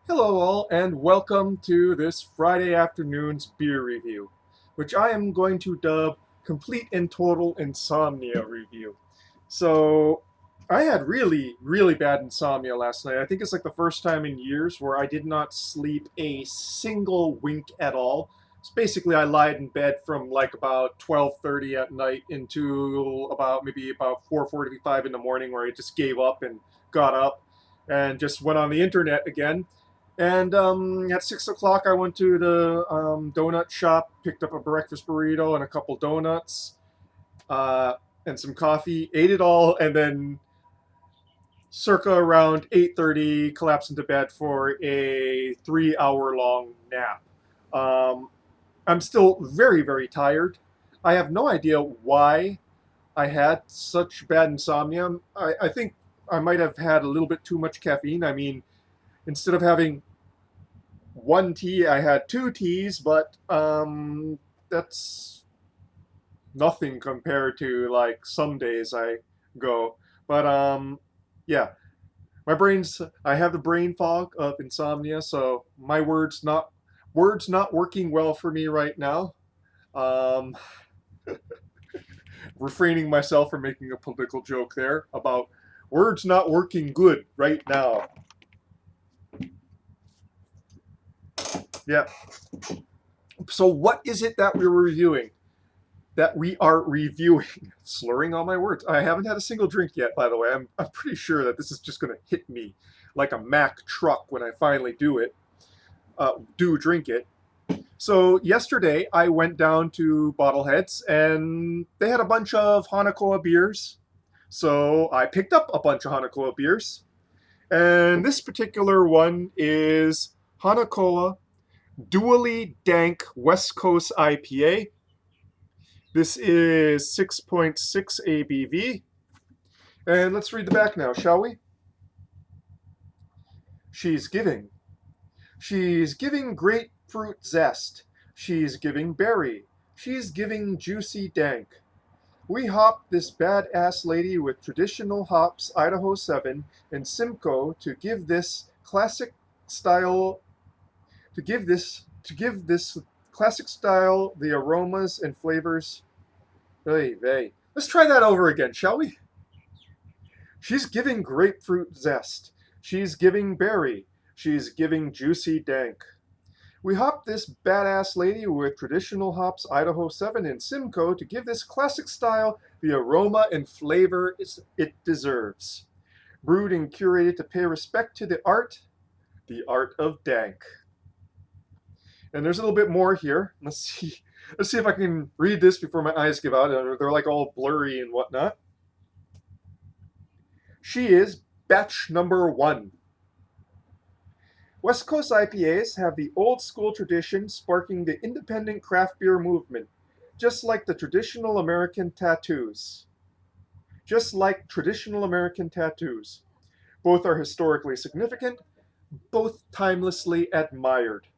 Hello, all, and welcome to this Friday afternoon's beer review, which I am going to dub Complete and Total Insomnia Review. So, I had really bad insomnia last night. I think it's like the first time in years where I did not sleep a single wink at all. So basically, I lied in bed from like about 12:30 at night into about 4:45 in the morning, where I just gave up and got up and just went on the internet again. And at 6 o'clock, I went to the donut shop, picked up a breakfast burrito and a couple donuts, uh, and some coffee. Ate it all, and then circa around 8:30, collapsed into bed for a 3 hour long nap. Um, I'm still very tired. I have no idea why I had such bad insomnia. I think I might have had a little bit too much caffeine. I mean, instead of having one tea, I had two teas, but that's nothing compared to like some days I go. But yeah, my brain's I have the brain fog of insomnia, so my words not working well for me right now. Um, Refraining myself from making a political joke there about words not working good right now. Yeah. So what is it that we're reviewing? That we are reviewing. Slurring all my words. I haven't had a single drink yet, by the way. I'm pretty sure that this is just going to hit me like a Mack truck when I finally do drink it. So yesterday I went down to Bottleheads and they had a bunch of Hana beers. So I picked up a bunch of Hana beers. And this particular one is Hana Dually Dank West Coast IPA. This is 6.6 ABV. And let's read the back now, shall we? She's giving. She's giving grapefruit zest. She's giving berry. She's giving juicy dank. We hopped this badass lady with traditional hops Idaho 7 and Simcoe to give this classic style to give this classic style the aromas and flavors. Hey. Let's try that over again, shall we? She's giving grapefruit zest. She's giving berry. She's giving juicy dank. We hopped this badass lady with traditional hops Idaho 7 and Simcoe to give this classic style the aroma and flavor it deserves. Brewed and curated to pay respect to the art of dank. And there's a little bit more here. Let's see. Let's see if I can read this before my eyes give out. They're like all blurry and whatnot. She is batch number 1. West Coast IPAs have the old school tradition sparking the independent craft beer movement, just like traditional American tattoos. Both are historically significant, both timelessly admired.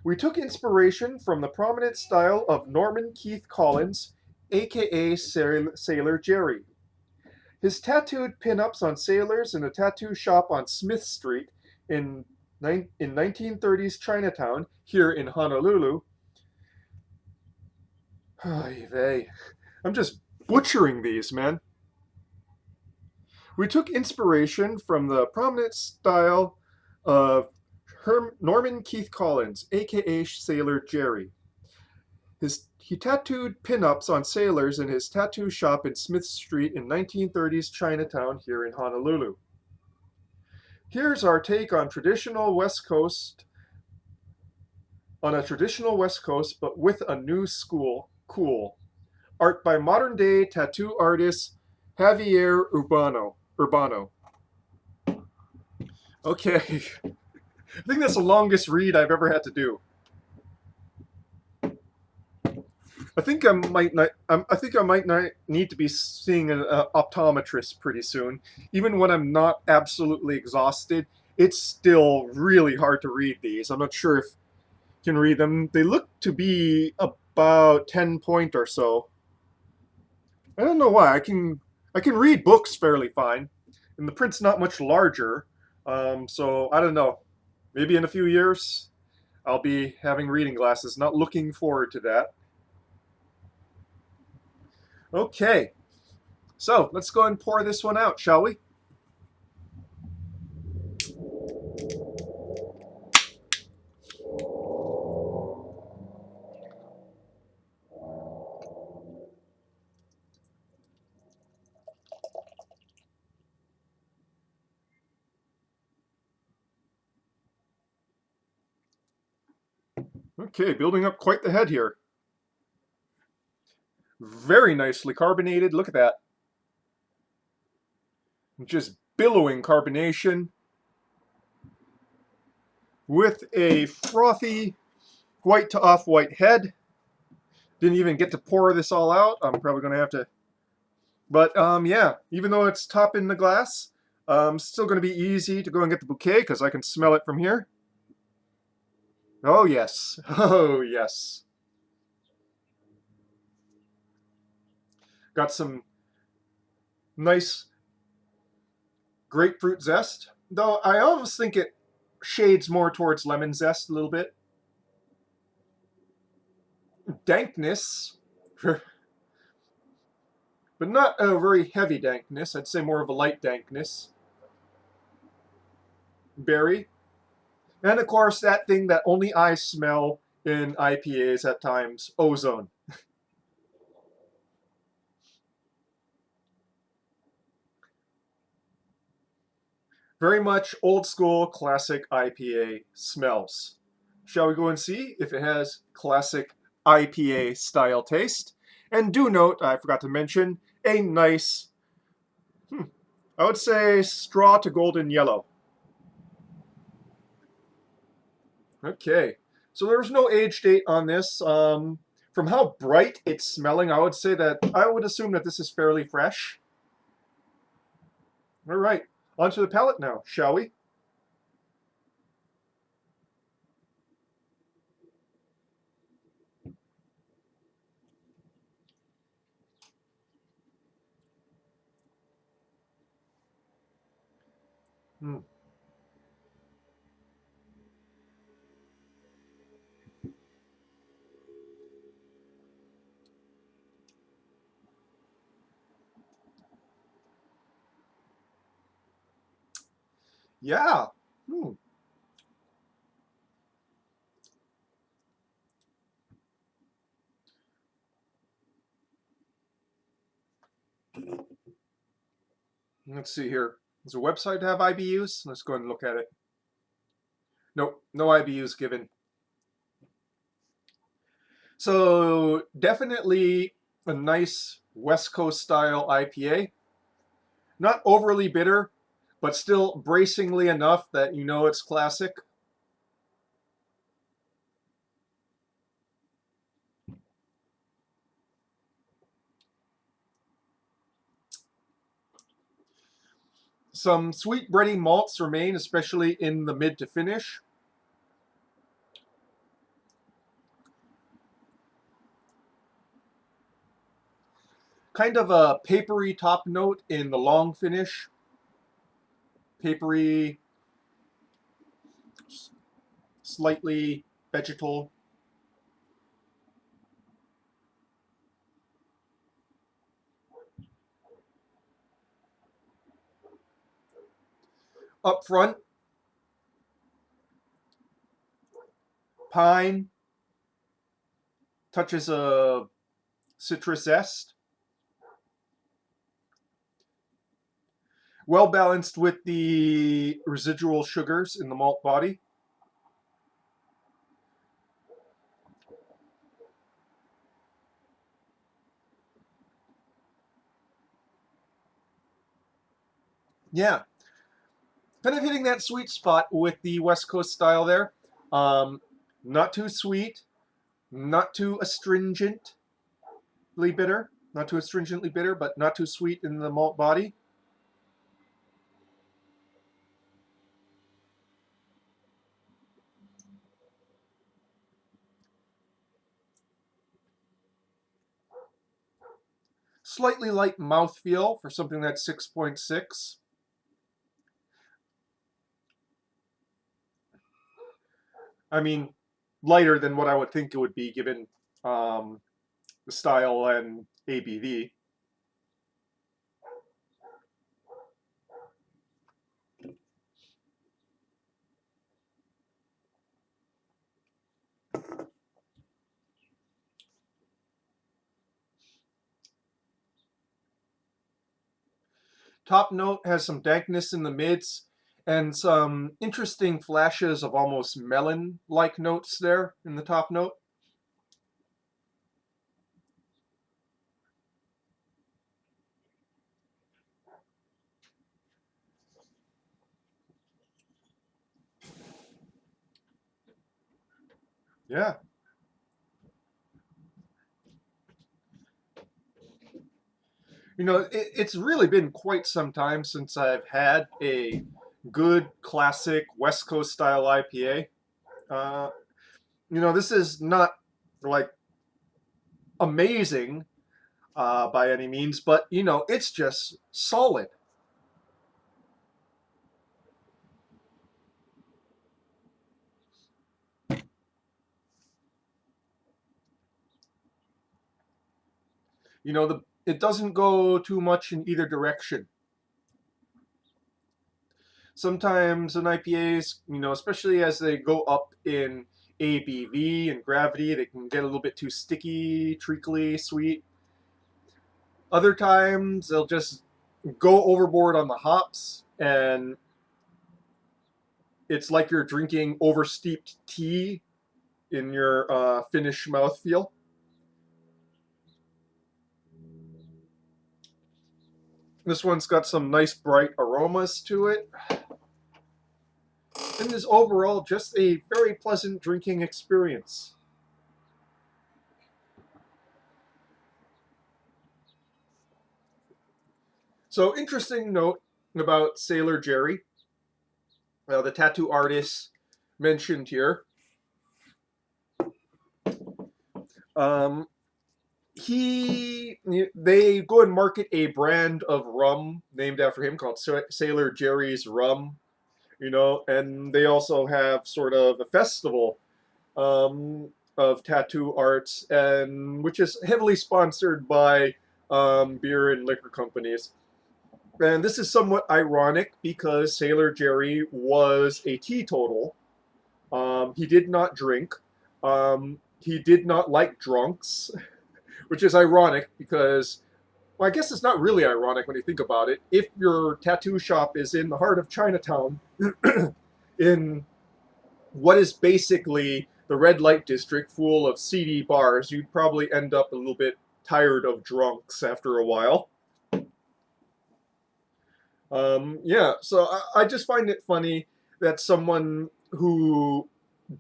We took inspiration from the prominent style of Norman Keith Collins, aka Sailor Jerry. His tattooed pinups on sailors in a tattoo shop on Smith Street in 1930s Chinatown, here in Honolulu. I'm just butchering these, man. We took inspiration from the prominent style of Norman Keith Collins, aka Sailor Jerry. He tattooed pinups on sailors in his tattoo shop in Smith Street in 1930s Chinatown, here in Honolulu. Here's our take on a traditional West Coast, but with a new school cool. Art by modern day tattoo artist Javier Urbano. Okay, I think that's the longest read I've ever had to do. I think I might not need to be seeing an optometrist pretty soon. Even when I'm not absolutely exhausted, it's still really hard to read these. I'm not sure if you can read them. They look to be about 10 point or so. I don't know why. I can read books fairly fine, and the print's not much larger. So I don't know. Maybe in a few years, I'll be having reading glasses. Not looking forward to that. Okay, so let's go and pour this one out, shall we? Okay, building up quite the head here. Very nicely carbonated. Look at that. Just billowing carbonation with a frothy white to off-white head. Didn't even get to pour this all out. I'm probably going to have to. But yeah, even though it's top in the glass, still going to be easy to go and get the bouquet because I can smell it from here. Oh, yes. Oh, yes. Got some nice grapefruit zest, though I almost think it shades more towards lemon zest a little bit. Dankness, but not a very heavy dankness. I'd say more of a light dankness. Berry. And of course, that thing that only I smell in IPAs at times, ozone. Very much old school classic IPA smells. Shall we go and see if it has classic IPA style taste? And do note, I forgot to mention, a nice, I would say straw to golden yellow. Okay, so there's no age date on this. From how bright it's smelling, I would say that I would assume that this is fairly fresh. All right, onto the palate now, shall we? Hmm. Yeah. Hmm. Let's see here. Does a website have IBUs? Let's go and look at it. Nope, no IBUs given. So definitely a nice West Coast style IPA. Not overly bitter, but still bracingly enough that you know it's classic. Some sweet bready malts remain, especially in the mid to finish. Kind of a papery top note in the long finish. Papery, slightly vegetal. Up front, pine, touches of citrus zest. Well balanced with the residual sugars in the malt body. Yeah, kind of hitting that sweet spot with the West Coast style there. Um, not too sweet, not too astringently bitter, not too astringently bitter, but not too sweet in the malt body. Slightly light mouthfeel for something that's 6.6. I mean, lighter than what I would think it would be given um, the style and ABV. Top note has some dankness in the mids and some interesting flashes of almost melon-like notes there in the top note. Yeah. You know, it's really been quite some time since I've had a good classic West Coast style IPA. Uh, you know, this is not like amazing by any means, but you know, it's just solid. You know, it doesn't go too much in either direction. Sometimes in IPAs, you know, especially as they go up in ABV and gravity, they can get a little bit too sticky, treacly, sweet. Other times they'll just go overboard on the hops, and it's like you're drinking oversteeped tea in your Finnish mouthfeel. This one's got some nice bright aromas to it, and is overall just a very pleasant drinking experience. So, interesting note about Sailor Jerry, the tattoo artist mentioned here. Um, they go and market a brand of rum named after him called Sailor Jerry's Rum, you know, and they also have sort of a festival um, of tattoo arts, and which is heavily sponsored by beer and liquor companies. And this is somewhat ironic because Sailor Jerry was a teetotal. He did not drink. He did not like drunks, which is ironic because, well, I guess it's not really ironic when you think about it. If your tattoo shop is in the heart of Chinatown, in what is basically the red light district full of seedy bars, you'd probably end up a little bit tired of drunks after a while. Yeah, so I just find it funny that someone who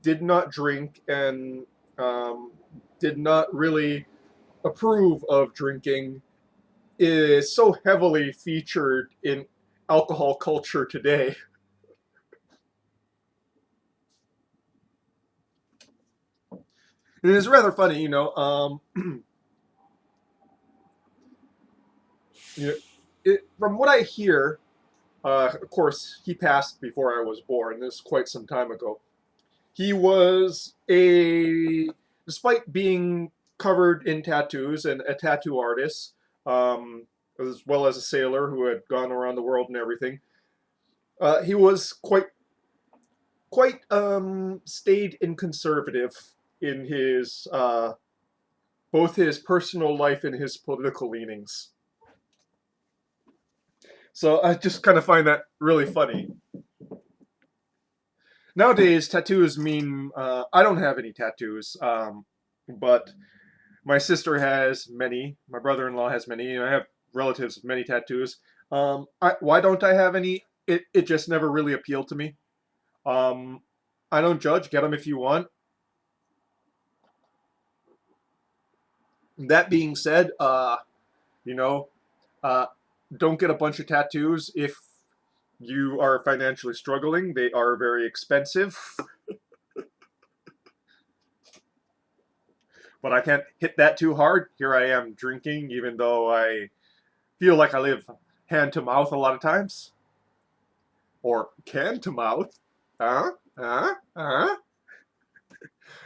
did not drink and um, did not really approve of drinking is so heavily featured in alcohol culture today. It is rather funny, you know. You know, from what I hear, of course, he passed before I was born. This is quite some time ago. He was despite being covered in tattoos and a tattoo artist, as well as a sailor who had gone around the world and everything. He was quite staid and conservative in his both his personal life and his political leanings. So I just kind of find that really funny. Nowadays, tattoos mean I don't have any tattoos, but my sister has many. My brother-in-law has many. And I have relatives with many tattoos. Why don't I have any? It just never really appealed to me. Um, I don't judge. Get them if you want. That being said, you know, uh, don't get a bunch of tattoos if you are financially struggling. They are very expensive, but I can't hit that too hard. Here I am drinking, even though I feel like I live hand to mouth a lot of times, or can to mouth. Huh? Huh? Huh?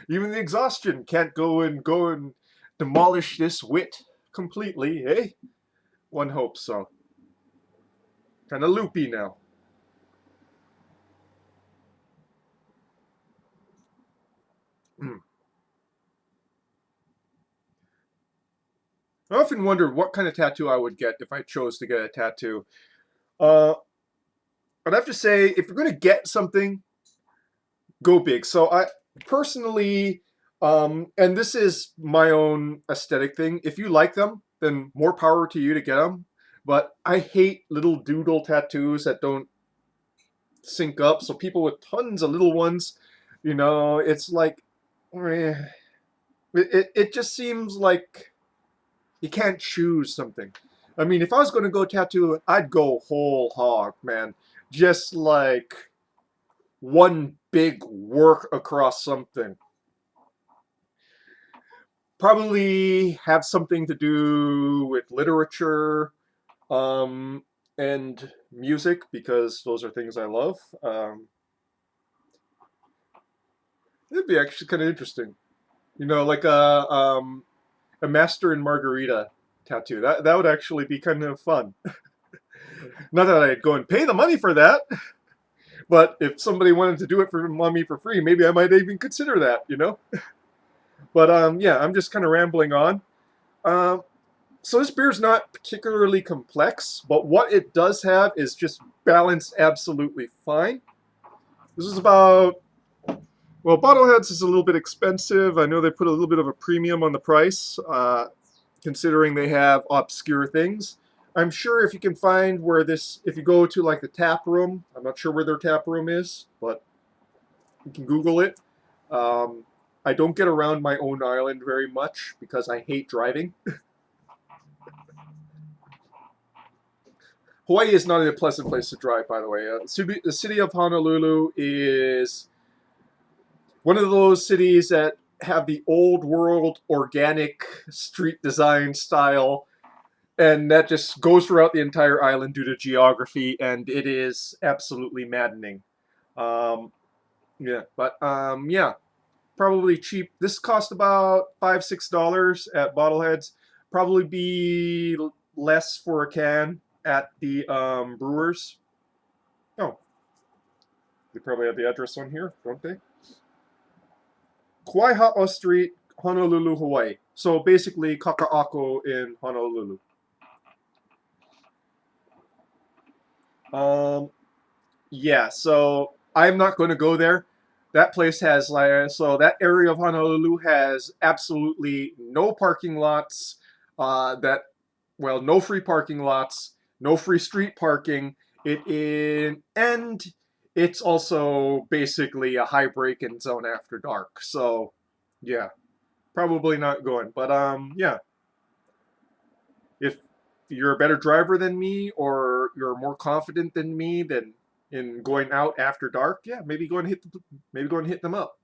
Even the exhaustion can't go and demolish this wit completely, eh? One hopes so. Kind of loopy now. Mm. I often wonder what kind of tattoo I would get if I chose to get a tattoo. Uh, I'd have to say, if you're going to get something, go big. So I personally, and this is my own aesthetic thing. If you like them, then more power to you to get them. But I hate little doodle tattoos that don't sync up. So people with tons of little ones, it's like, it just seems like you can't choose something. I mean, if I was going to go tattoo, I'd go whole hog, man. Just like one big work across something. Probably have something to do with literature, and music, because those are things I love. It'd be actually kind of interesting. Like a Master and Margarita tattoo. That would actually be kind of fun. Not that I'd go and pay the money for that, but if somebody wanted to do it for me for free, maybe I might even consider that. But yeah, I'm just kind of rambling on. Um, so this beer is not particularly complex, but what it does have is just balanced absolutely fine. This is about, well, Bottleheads is a little bit expensive. I know they put a little bit of a premium on the price, considering they have obscure things. I'm sure if you can find where this, if you go to like the tap room, I'm not sure where their tap room is, but you can Google it. Um, I don't get around my own island very much because I hate driving. Hawaii is not a pleasant place to drive, by the way. The city of Honolulu is one of those cities that have the old world organic street design style, and that just goes throughout the entire island due to geography, and it is absolutely maddening. Um, yeah, but yeah, probably cheap. This cost about $5-6 at Bottleheads. Probably be less for a can at the brewers. Oh, they probably have the address on here, don't they? Kauaiha'a Street, Honolulu, Hawaii. So basically, Kaka'ako in Honolulu. Um, yeah, so I'm not going to go there. That place has like, so that area of Honolulu has absolutely no parking lots. That well, no free parking lots, no free street parking. And it's also basically a high break-in zone after dark. So yeah, probably not going. But yeah, if you're a better driver than me or you're more confident than me than in going out after dark, yeah, maybe go and hit them up.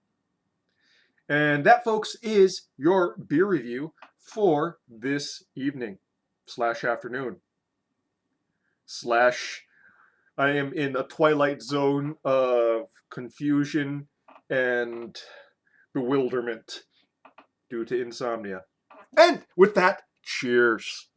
And that, folks, is your beer review for this evening slash afternoon slash I am in a twilight zone of confusion and bewilderment due to insomnia. And with that, cheers.